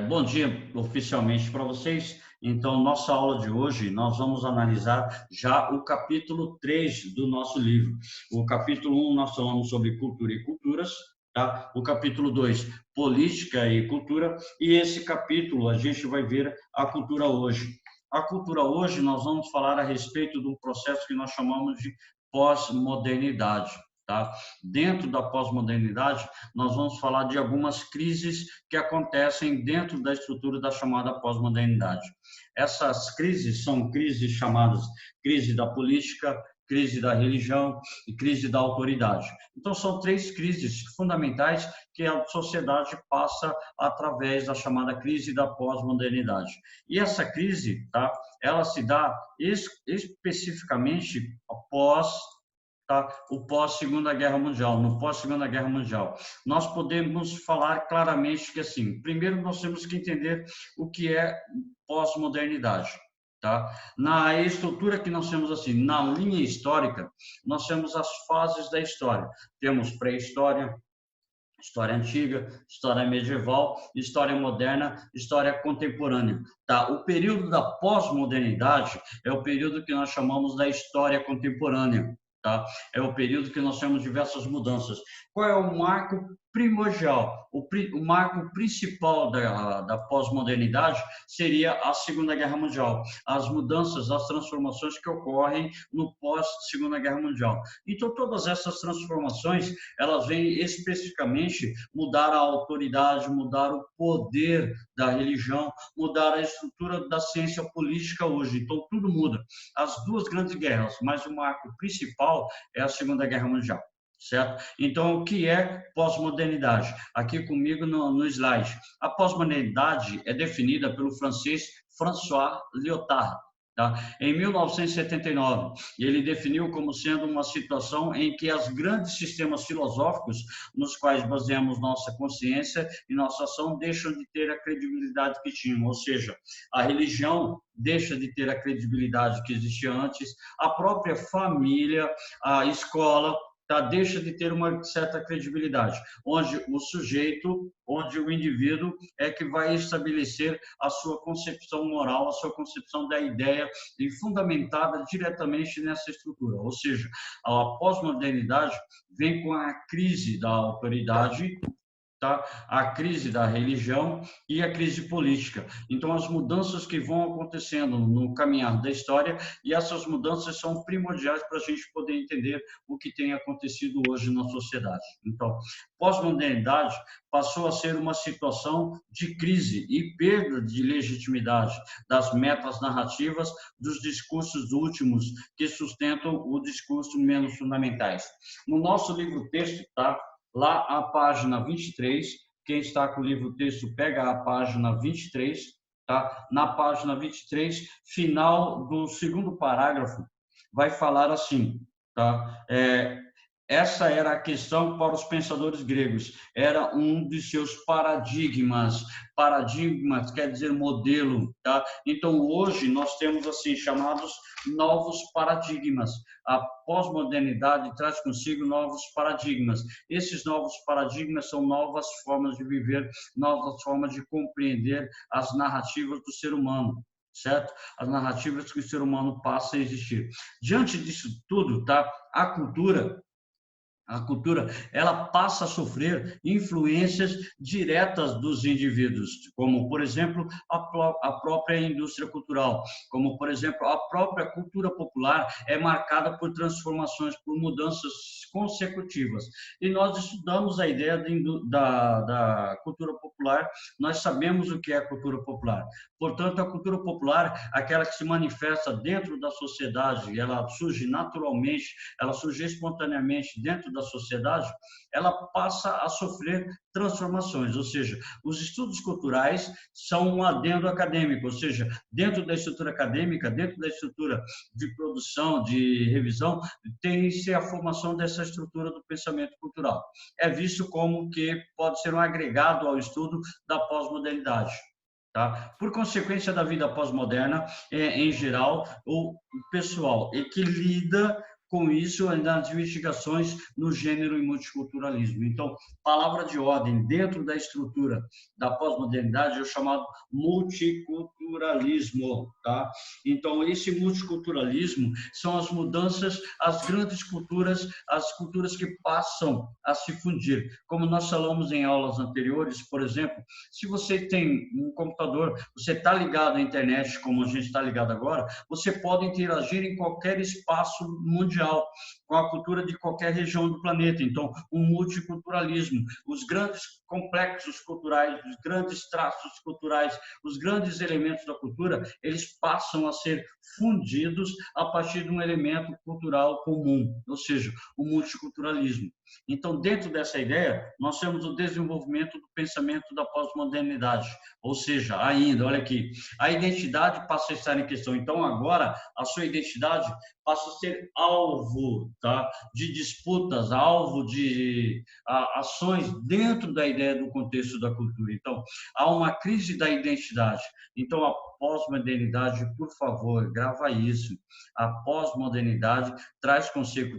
Bom dia oficialmente para vocês. Então, nossa aula de hoje, nós vamos analisar já o capítulo 3 do nosso livro. O capítulo 1, nós falamos sobre cultura e culturas, tá? O capítulo 2, política e cultura. E esse capítulo, a gente vai ver a cultura hoje. A cultura hoje, nós vamos falar a respeito de um processo que nós chamamos de pós-modernidade, tá? Dentro da pós-modernidade, nós vamos falar de algumas crises que acontecem dentro da estrutura da chamada pós-modernidade. Essas crises são crises chamadas crise da política, crise da religião e crise da autoridade. Então, são três crises fundamentais que a sociedade passa através da chamada crise da pós-modernidade. E essa crise, tá, ela se dá especificamente após, tá, o pós-Segunda Guerra Mundial, no pós-Segunda Guerra Mundial. Nós podemos falar claramente que, assim, primeiro nós temos que entender o que é pós-modernidade. Tá? Na estrutura que nós temos, assim, na linha histórica, nós temos as fases da história. Temos pré-história, história antiga, história medieval, história moderna, história contemporânea. Tá? O período da pós-modernidade é o período que nós chamamos da história contemporânea. Tá? É o período que nós temos diversas mudanças. Qual é o marco primordial? O marco principal da pós-modernidade seria a Segunda Guerra Mundial. As mudanças, as transformações que ocorrem no pós-Segunda Guerra Mundial. Então, todas essas transformações, elas vêm especificamente mudar a autoridade, mudar o poder da religião, mudar a estrutura da ciência política hoje. Então, tudo muda. As duas grandes guerras, mas o marco principal é a Segunda Guerra Mundial. Certo? Então, o que é pós-modernidade? Aqui comigo no slide. A pós-modernidade é definida pelo francês François Lyotard, tá? Em 1979, ele definiu como sendo uma situação em que os grandes sistemas filosóficos nos quais baseamos nossa consciência e nossa ação deixam de ter a credibilidade que tinham, ou seja, a religião deixa de ter a credibilidade que existia antes, a própria família, a escola, tá, deixa de ter uma certa credibilidade, onde o sujeito, onde o indivíduo é que vai estabelecer a sua concepção moral, a sua concepção da ideia e fundamentada diretamente nessa estrutura. Ou seja, a pós-modernidade vem com a crise da autoridade, tá? A crise da religião e a crise política. Então, as mudanças que vão acontecendo no caminhar da história, e essas mudanças são primordiais para a gente poder entender o que tem acontecido hoje na sociedade. Então, pós-modernidade passou a ser uma situação de crise e perda de legitimidade das metas narrativas dos discursos últimos que sustentam o discurso menos fundamentais. No nosso livro-texto, tá? Lá a página 23, quem está com o livro-texto pega a página 23, tá? Na página 23, final do segundo parágrafo, vai falar assim, tá? Essa era a questão para os pensadores gregos, era um de seus paradigmas. Paradigmas quer dizer modelo, tá? Então, hoje, nós temos, assim, chamados novos paradigmas. A pós-modernidade traz consigo novos paradigmas. Esses novos paradigmas são novas formas de viver, novas formas de compreender as narrativas do ser humano, certo? As narrativas que o ser humano passa a existir. Diante disso tudo, tá? A cultura, ela passa a sofrer influências diretas dos indivíduos, como, por exemplo, a própria indústria cultural, como, por exemplo, a própria cultura popular é marcada por transformações, por mudanças consecutivas. E nós estudamos a ideia da cultura popular, nós sabemos o que é a cultura popular. Portanto, a cultura popular, aquela que se manifesta dentro da sociedade, ela surge naturalmente, ela surge espontaneamente dentro da sociedade, ela passa a sofrer transformações, ou seja, os estudos culturais são um adendo acadêmico, ou seja, dentro da estrutura acadêmica, dentro da estrutura de produção, de revisão, tem-se a formação dessa estrutura do pensamento cultural. É visto como que pode ser um agregado ao estudo da pós-modernidade. Tá? Por consequência da vida pós-moderna, em geral, o pessoal que lida com isso nas investigações no gênero e multiculturalismo. Então, palavra de ordem dentro da estrutura da pós-modernidade é o chamado multiculturalismo, tá? Então, esse multiculturalismo são as mudanças, as grandes culturas, as culturas que passam a se fundir. Como nós falamos em aulas anteriores, por exemplo, se você tem um computador, você está ligado à internet, como a gente está ligado agora, você pode interagir em qualquer espaço mundial, com a cultura de qualquer região do planeta. Então, um multiculturalismo, os grandes complexos culturais, os grandes traços culturais, os grandes elementos da cultura, eles passam a ser fundidos a partir de um elemento cultural comum, ou seja, o multiculturalismo. Então, dentro dessa ideia, nós temos o desenvolvimento do pensamento da pós-modernidade, ou seja, ainda, olha aqui, a identidade passa a estar em questão. Então, agora, a sua identidade passa a ser alvo, tá, de disputas, alvo de ações dentro da ideia do contexto da cultura. Então, há uma crise da identidade. Então, a pós-modernidade, por favor, grava isso. A pós-modernidade traz contigo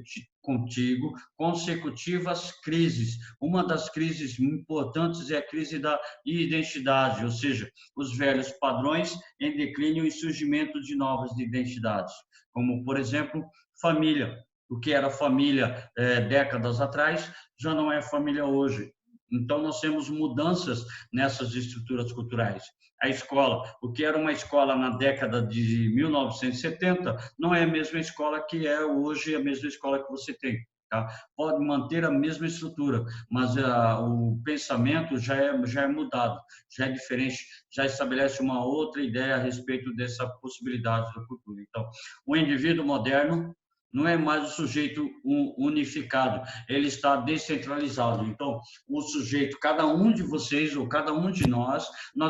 consecutivas crises. Uma das crises importantes é a crise da identidade, ou seja, os velhos padrões em declínio e surgimento de novas identidades, como, por exemplo, família. O que era família décadas atrás já não é família hoje. Então, nós temos mudanças nessas estruturas culturais. A escola, o que era uma escola na década de 1970, não é a mesma escola que é hoje, a mesma escola que você tem. Tá? Pode manter a mesma estrutura, mas o pensamento já é mudado, já é diferente, já estabelece uma outra ideia a respeito dessa possibilidade da cultura. Então, o indivíduo moderno não é mais o sujeito unificado, ele está descentralizado. Então, o sujeito, cada um de vocês ou cada um de nós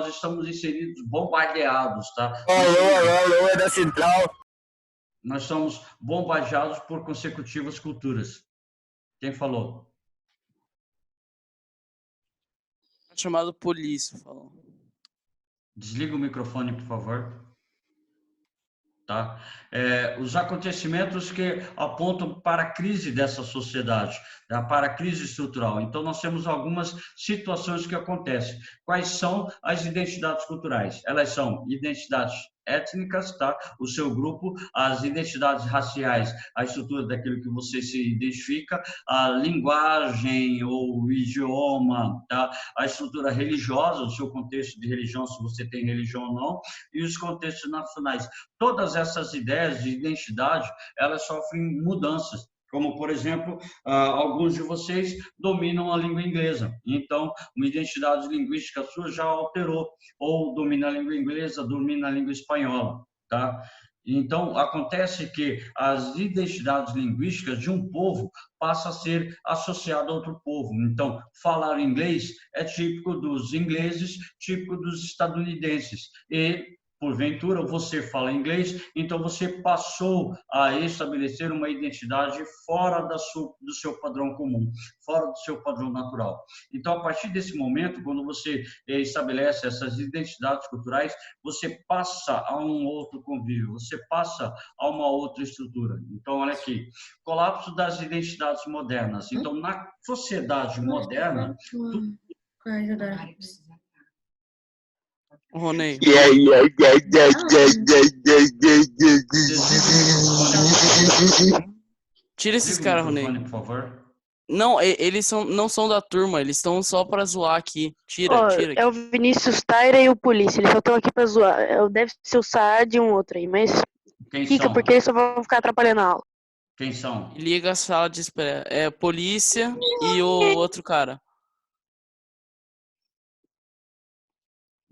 estamos inseridos, bombardeados, tá? Alô, é da Central. Nós somos bombardeados por consecutivas culturas. Quem falou? Chamado polícia, falou. Desliga o microfone, por favor. Tá? Os acontecimentos que apontam para a crise dessa sociedade, tá? Para a crise estrutural. Então, nós temos algumas situações que acontecem. Quais são as identidades culturais? Elas são identidades étnicas, tá? O seu grupo, as identidades raciais, a estrutura daquilo que você se identifica, a linguagem ou o idioma, tá? A estrutura religiosa, o seu contexto de religião, se você tem religião ou não, e os contextos nacionais. Todas essas ideias de identidade, elas sofrem mudanças. Como, por exemplo, alguns de vocês dominam a língua inglesa. Então, uma identidade linguística sua já alterou. Ou domina a língua inglesa, domina a língua espanhola. Tá? Então, acontece que as identidades linguísticas de um povo passam a ser associadas a outro povo. Então, falar inglês é típico dos ingleses, típico dos estadunidenses. E porventura você fala inglês, então você passou a estabelecer uma identidade fora do seu padrão comum, fora do seu padrão natural. Então, a partir desse momento, quando você estabelece essas identidades culturais, você passa a um outro convívio, você passa a uma outra estrutura. Então, olha aqui, colapso das identidades modernas. Então, na sociedade moderna, tudo... Ronei. Tira esses caras, Ronei. Por favor. Não, eles não são da turma, eles estão só pra zoar aqui. Tira. É o Vinícius Taira e o Polícia, eles só estão aqui pra zoar. Deve ser o Saad e um outro aí, mas Quem fica são? porque eles só vão ficar atrapalhando a aula. Quem são? Liga a sala de espera. É polícia e o outro cara.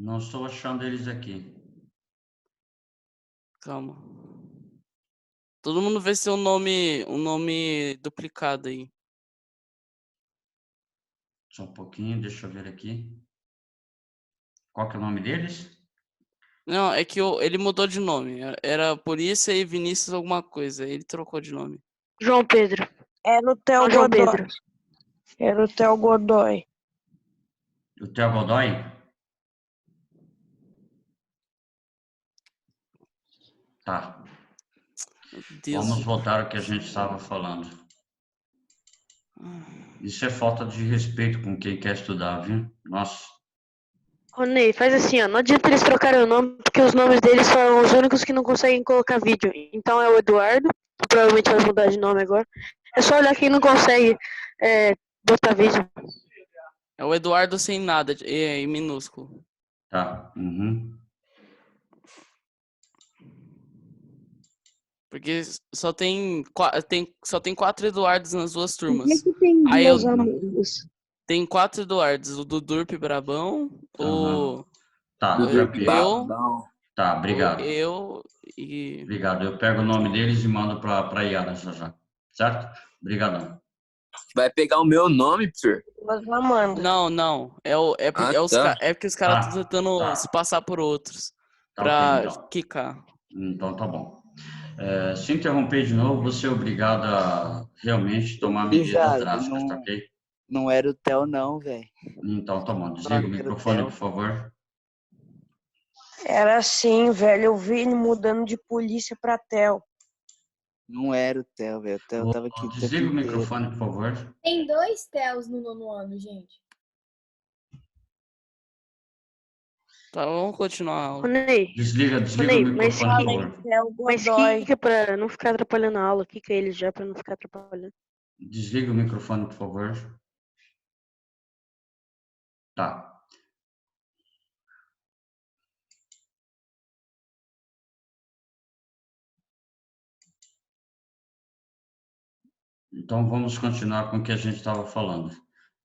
Não estou achando eles aqui. Calma. Todo mundo vê se tem um nome duplicado aí. Só um pouquinho, deixa eu ver aqui. Qual que é o nome deles? Não, é que ele mudou de nome. Era Polícia e Vinícius alguma coisa. Ele trocou de nome. João Pedro. Era o Theo João Godoy. Pedro. Era o Theo Godoy. O Theo Godoy? Tá. Meu Deus. Vamos voltar ao que a gente estava falando. Isso é falta de respeito com quem quer estudar, viu? Nossa. Ronei, faz assim, ó. Não adianta eles trocarem o nome, porque os nomes deles são os únicos que não conseguem colocar vídeo. Então é o Eduardo, que provavelmente vai mudar de nome agora. É só olhar quem não consegue botar vídeo. É o Eduardo sem nada, em minúsculo. Tá. Uhum. Porque só tem 4 Eduardos nas duas Por turmas. que tem Aí duas eu- amigos? Tem 4 Eduardos. O do Durp Brabão, o Tá, Eu- já vi. eu- Tá, obrigado. eu e... Obrigado. Eu pego o nome deles e mando para Yara já. Certo? Obrigadão. Vai pegar o meu nome, professor? Duas Amanda. Não. É porque os caras estão tentando se passar por outros. Tá, Pra ok, então. quicar. Então tá bom. Se interromper de novo, você é obrigado a realmente tomar medidas Obrigado, drásticas, não- tá ok? Não era o Theo, não, velho. Então tá bom. Desliga o Era o microfone, Theo. por favor. Era assim, velho. Eu vi ele mudando de polícia pra Theo. Não era o Theo, velho. O Theo tava aqui o tempo Desliga o inteiro. microfone, por favor. Tem 2 Theos no 9º ano, gente. Tá, vamos continuar a aula. Ronei, Desliga Ney, o mas microfone, que- por favor. Theo mas Godoy. quica pra não ficar atrapalhando a aula. Quica eles já pra não ficar atrapalhando. Desliga o microfone, por favor. Tá. Então, vamos continuar com o que a gente estava falando.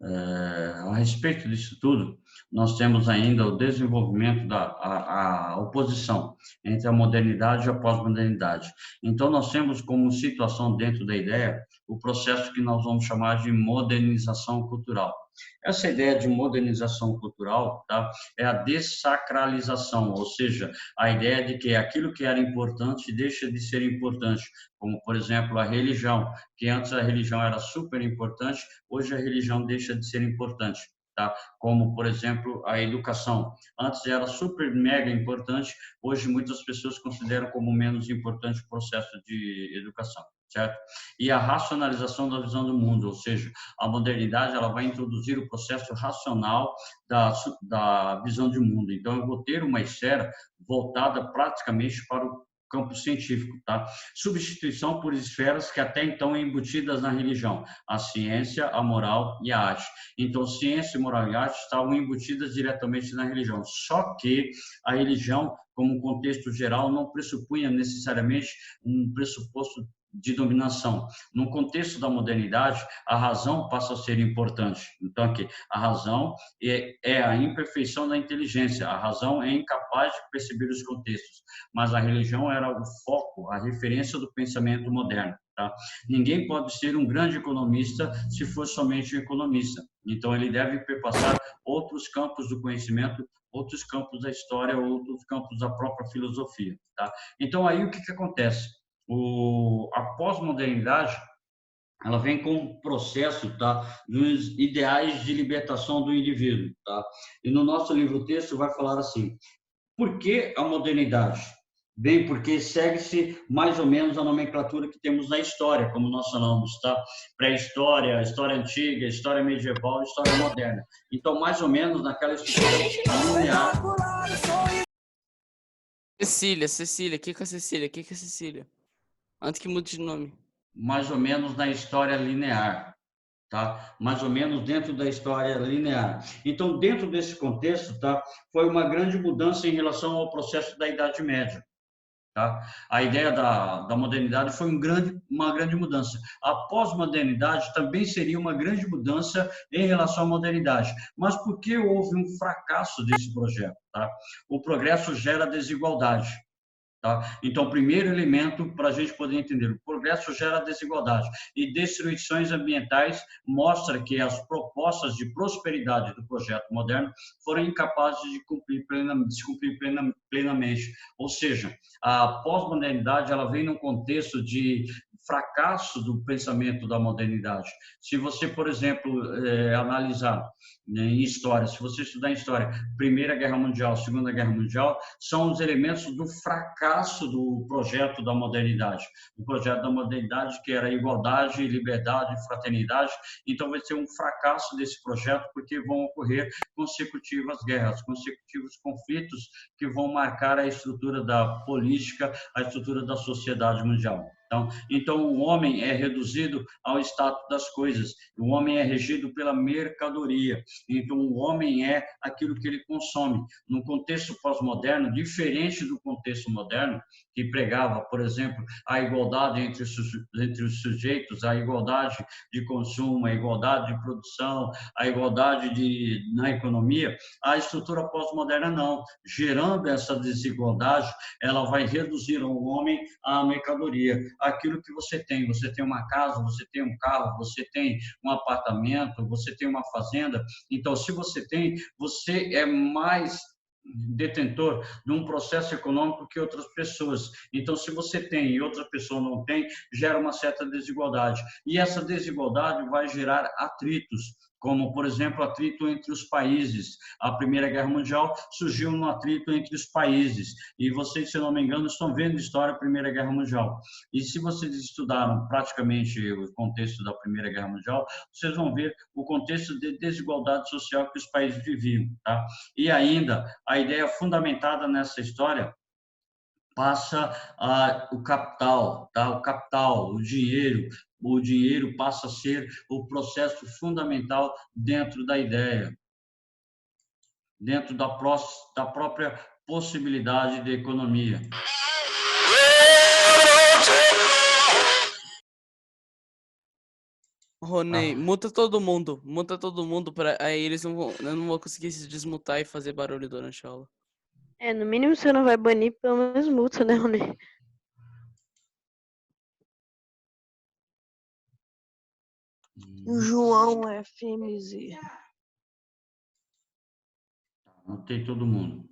A respeito disso tudo, nós temos ainda o desenvolvimento a oposição entre a modernidade e a pós-modernidade. Então, nós temos como situação dentro da ideia o processo que nós vamos chamar de modernização cultural. Essa ideia de modernização cultural, tá, é a dessacralização, ou seja, a ideia de que aquilo que era importante deixa de ser importante, como, por exemplo, a religião, que antes a religião era super importante, hoje a religião deixa de ser importante. Tá? Como, por exemplo, a educação. Antes era super mega importante, hoje muitas pessoas consideram como menos importante o processo de educação, certo? E a racionalização da visão do mundo, ou seja, a modernidade ela vai introduzir o processo racional da visão de mundo. Então, eu vou ter uma esfera voltada praticamente para o campo científico, tá? Substituição por esferas que até então embutidas na religião, a ciência, a moral e a arte. Então, ciência, moral e arte estavam embutidas diretamente na religião. Só que a religião, como um contexto geral, não pressupunha necessariamente um pressuposto de dominação. No contexto da modernidade, a razão passa a ser importante. Então, aqui, a razão é a imperfeição da inteligência. A razão é incapaz de perceber os contextos, mas a religião era o foco, a referência do pensamento moderno. Tá? Ninguém pode ser um grande economista se for somente um economista. Então, ele deve perpassar outros campos do conhecimento, outros campos da história, outros campos da própria filosofia. Tá? Então, aí o que acontece? A pós-modernidade ela vem com um processo, tá, dos ideais de libertação do indivíduo, tá? E no nosso livro-texto vai falar assim: por que a modernidade? Bem, porque segue-se mais ou menos a nomenclatura que temos na história, como nós falamos, tá? Pré-história, história antiga, história medieval, história moderna. Então, mais ou menos naquela estrutura linear. Cecília, o que é Cecília? Antes que mude de nome. Mais ou menos na história linear, tá? Mais ou menos dentro da história linear. Então, dentro desse contexto, tá? Foi uma grande mudança em relação ao processo da Idade Média, tá? A ideia da modernidade foi uma grande mudança. A pós-modernidade também seria uma grande mudança em relação à modernidade. Mas por que houve um fracasso desse projeto, tá? O progresso gera desigualdade. Tá? Então, o primeiro elemento para a gente poder entender, o progresso gera desigualdade e destruições ambientais mostra que as propostas de prosperidade do projeto moderno foram incapazes de se cumprir plenamente. Ou seja, a pós-modernidade ela vem num contexto de fracasso do pensamento da modernidade. Se você, por exemplo, analisar em história, se você estudar em história, Primeira Guerra Mundial, Segunda Guerra Mundial, são os elementos do fracasso fracasso do projeto da modernidade. O projeto da modernidade que era igualdade, liberdade, fraternidade. Então, vai ser um fracasso desse projeto, porque vão ocorrer consecutivas guerras, consecutivos conflitos que vão marcar a estrutura da política, a estrutura da sociedade mundial. Então, o homem é reduzido ao status das coisas. O homem é regido pela mercadoria. Então, o homem é aquilo que ele consome. No contexto pós-moderno, diferente do contexto moderno, que pregava, por exemplo, a igualdade entre os sujeitos, a igualdade de consumo, a igualdade de produção, a igualdade na economia, a estrutura pós-moderna não. Gerando essa desigualdade, ela vai reduzir o homem à mercadoria. Aquilo que você tem uma casa, você tem um carro, você tem um apartamento, você tem uma fazenda. Então, se você é mais detentor de um processo econômico que outras pessoas. Então, se você tem e outra pessoa não tem, gera uma certa desigualdade. E essa desigualdade vai gerar atritos, como, por exemplo, atrito entre os países. A Primeira Guerra Mundial surgiu no atrito entre os países. E vocês, se eu não me engano, estão vendo a história da Primeira Guerra Mundial. E se vocês estudaram praticamente o contexto da Primeira Guerra Mundial, vocês vão ver o contexto de desigualdade social que os países viviam. Tá? E ainda, a ideia fundamentada nessa história passa o capital, tá? O capital, o dinheiro passa a ser o processo fundamental dentro da ideia, dentro da própria possibilidade de economia. Ronei, muta todo mundo, aí eu não vou conseguir se desmutar e fazer barulho durante a aula. No mínimo você não vai banir, pelo menos multa, né, Rony? O João FMZ. Anotei todo mundo.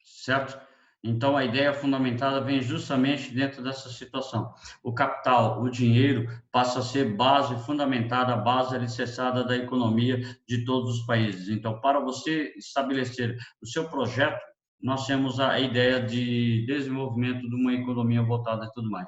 Certo? Então, a ideia fundamentada vem justamente dentro dessa situação. O capital, o dinheiro, passa a ser base fundamentada, base alicerçada da economia de todos os países. Então, para você estabelecer o seu projeto, nós temos a ideia de desenvolvimento de uma economia voltada e tudo mais.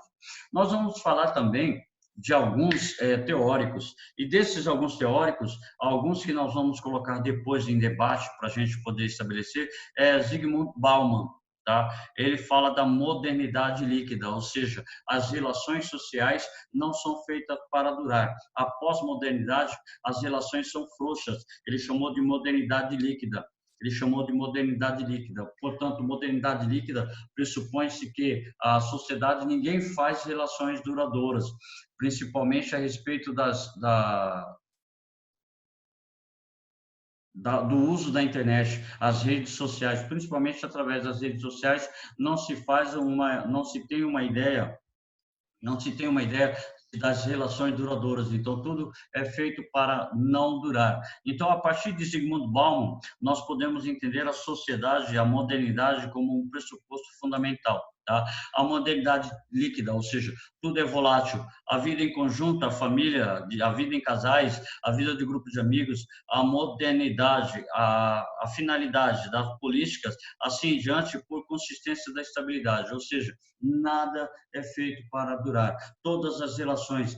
Nós vamos falar também de alguns teóricos, e desses alguns teóricos, alguns que nós vamos colocar depois em debate para a gente poder estabelecer, é Zygmunt Bauman. Tá? Ele fala da modernidade líquida, ou seja, as relações sociais não são feitas para durar. A pós-modernidade, as relações são frouxas. Ele chamou de modernidade líquida. Portanto, modernidade líquida pressupõe-se que a sociedade, ninguém faz relações duradouras, principalmente a respeito do uso da internet, as redes sociais, principalmente através das redes sociais, não se tem uma ideia das relações duradouras. Então, tudo é feito para não durar. Então, a partir de Zygmunt Bauman, nós podemos entender a sociedade, a modernidade como um pressuposto fundamental. Tá? A modernidade líquida, ou seja, tudo é volátil. A vida em conjunto, a família, a vida em casais, a vida de grupo de amigos, a modernidade, a finalidade das políticas, assim em diante, por consistência da estabilidade. Ou seja, nada é feito para durar. Todas as relações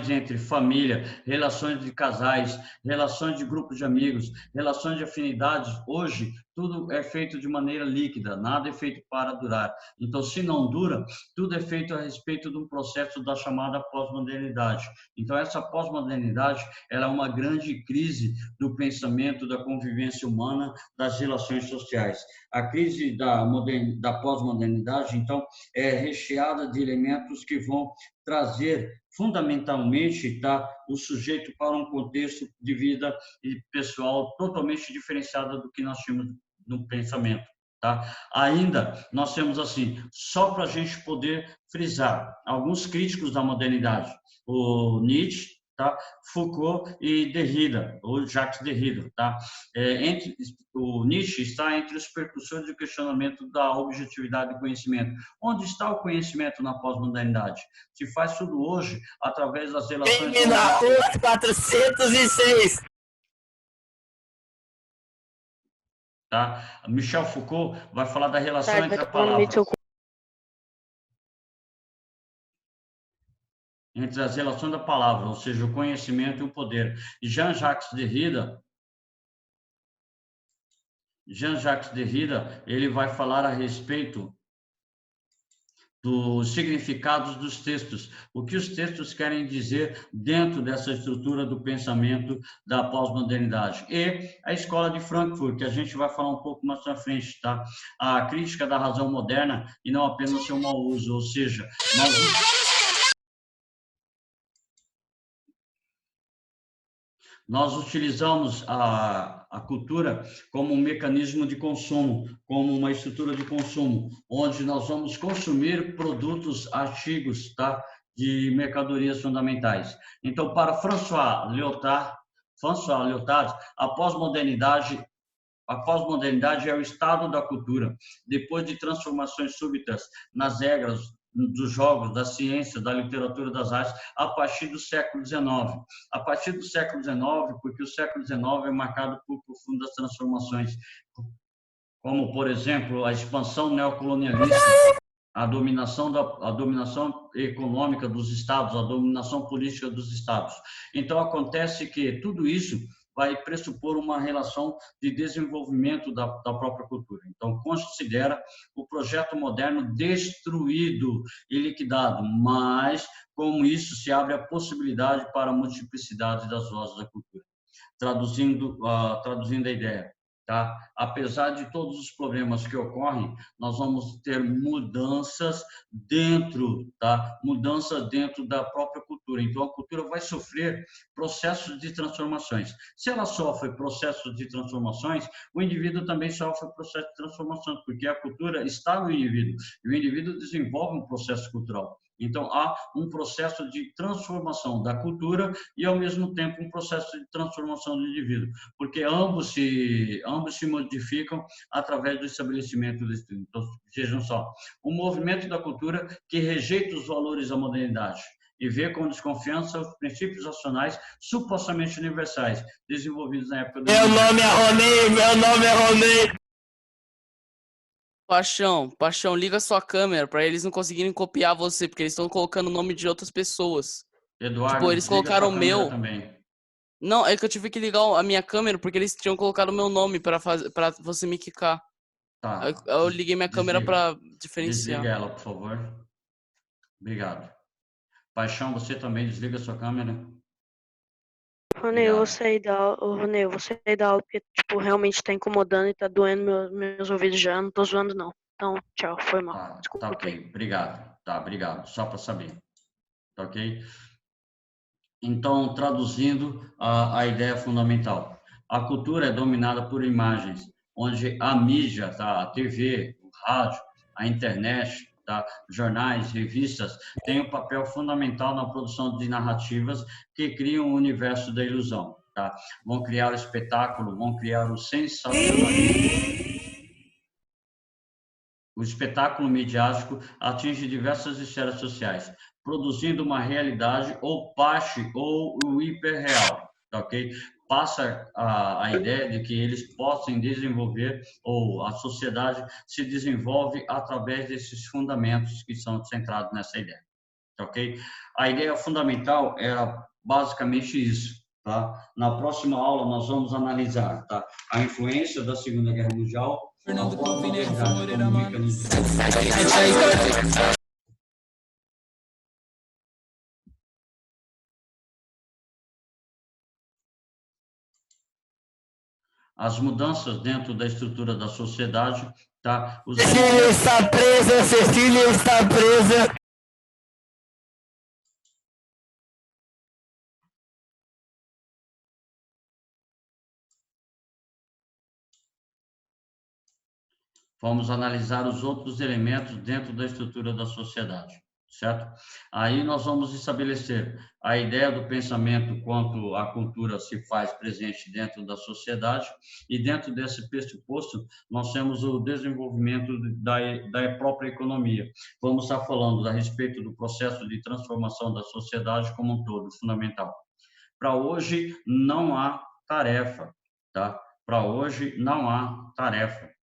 entre família, relações de casais, relações de grupos de amigos, relações de afinidades, hoje tudo é feito de maneira líquida, nada é feito para durar. Então, se não dura, tudo é feito a respeito de um processo da chamada pós-modernidade. Então, essa pós-modernidade, ela é uma grande crise do pensamento, da convivência humana, das relações sociais. A crise da pós-modernidade, então, é recheada de elementos que vão trazer fundamentalmente, tá, o sujeito para um contexto de vida pessoal totalmente diferenciado do que nós tínhamos no pensamento. Tá? Ainda nós temos assim, só para a gente poder frisar, alguns críticos da modernidade, o Nietzsche, tá? Foucault e Derrida, ou Jacques Derrida, tá? O Nietzsche está entre os precursores do questionamento da objetividade do conhecimento. Onde está o conhecimento na pós-modernidade? Se faz tudo hoje através das relações... Termina 406. Tá? Michel Foucault vai falar da relação Tarde, entre vai a tomar no meio do seu palavra, entre as relações da palavra, ou seja, o conhecimento e o poder. E Jean-Jacques Derrida, ele vai falar a respeito dos significados dos textos, o que os textos querem dizer dentro dessa estrutura do pensamento da pós-modernidade. E a escola de Frankfurt, que a gente vai falar um pouco mais pra frente, tá? A crítica da razão moderna e não apenas seu mau uso, ou seja, nós utilizamos a cultura como um mecanismo de consumo, como uma estrutura de consumo, onde nós vamos consumir produtos, artigos, tá? De mercadorias fundamentais. Então, para François Lyotard, a pós-modernidade é o estado da cultura, depois de transformações súbitas nas regras dos jogos, da ciência, da literatura, das artes, a partir do século XIX. A partir do século XIX, porque o século XIX é marcado por profundas transformações, como, por exemplo, a expansão neocolonialista, a dominação econômica dos estados, a dominação política dos estados. Então, acontece que tudo isso vai pressupor uma relação de desenvolvimento da própria cultura. Então, considera o projeto moderno destruído e liquidado, mas, como isso, se abre a possibilidade para a multiplicidade das vozes da cultura. Traduzindo a ideia, tá? Apesar de todos os problemas que ocorrem, nós vamos ter mudanças dentro, tá? Mudanças dentro da própria cultura. Então, a cultura vai sofrer processos de transformações. Se ela sofre processos de transformações, o indivíduo também sofre processo de transformação, porque a cultura está no indivíduo, e o indivíduo desenvolve um processo cultural. Então, há um processo de transformação da cultura e, ao mesmo tempo, um processo de transformação do indivíduo, porque ambos se modificam através do estabelecimento do estudo. Então, vejam só, o movimento da cultura que rejeita os valores da modernidade e vê com desconfiança os princípios racionais supostamente universais, desenvolvidos na época do... Meu nome é Ronei. Paixão, liga sua câmera pra eles não conseguirem copiar você, porque eles estão colocando o nome de outras pessoas. Eduardo, Tipo, eles desliga colocaram sua o câmera meu. também. Não, é que eu tive que ligar a minha câmera porque eles tinham colocado o meu nome pra você me quicar. Tá. Eu liguei minha câmera pra diferenciar. Desliga ela, por favor. Obrigado. Paixão, você também desliga sua câmera. Ronei, eu vou sair da aula porque, tipo, realmente tá incomodando e tá doendo meus ouvidos já. Não tô zoando, não. Então, tchau, foi mal. Desculpa. Tá ok, obrigado. Tá, obrigado. Só para saber. Tá ok? Então, traduzindo a ideia fundamental. A cultura é dominada por imagens, onde a mídia, tá? A TV, o rádio, a internet, tá? Jornais, revistas, têm um papel fundamental na produção de narrativas que criam o universo da ilusão. Tá? Vão criar o espetáculo, vão criar o sensacionalismo. O espetáculo midiático atinge diversas esferas sociais, produzindo uma realidade ou parte ou o hiperreal, tá ok? Passa a ideia de que eles possam desenvolver, ou a sociedade se desenvolve através desses fundamentos que são centrados nessa ideia, tá ok? A ideia fundamental era basicamente isso, tá? Na próxima aula nós vamos analisar, tá? A influência da Segunda Guerra Mundial na pós-modernidade como mecanismo. As mudanças dentro da estrutura da sociedade, tá? Cecília está presa. Vamos analisar os outros elementos dentro da estrutura da sociedade, certo? Aí nós vamos estabelecer a ideia do pensamento quanto a cultura se faz presente dentro da sociedade, e dentro desse pressuposto nós temos o desenvolvimento da própria economia. Vamos estar falando a respeito do processo de transformação da sociedade como um todo, fundamental. Para hoje não há tarefa, tá? Para hoje não há tarefa.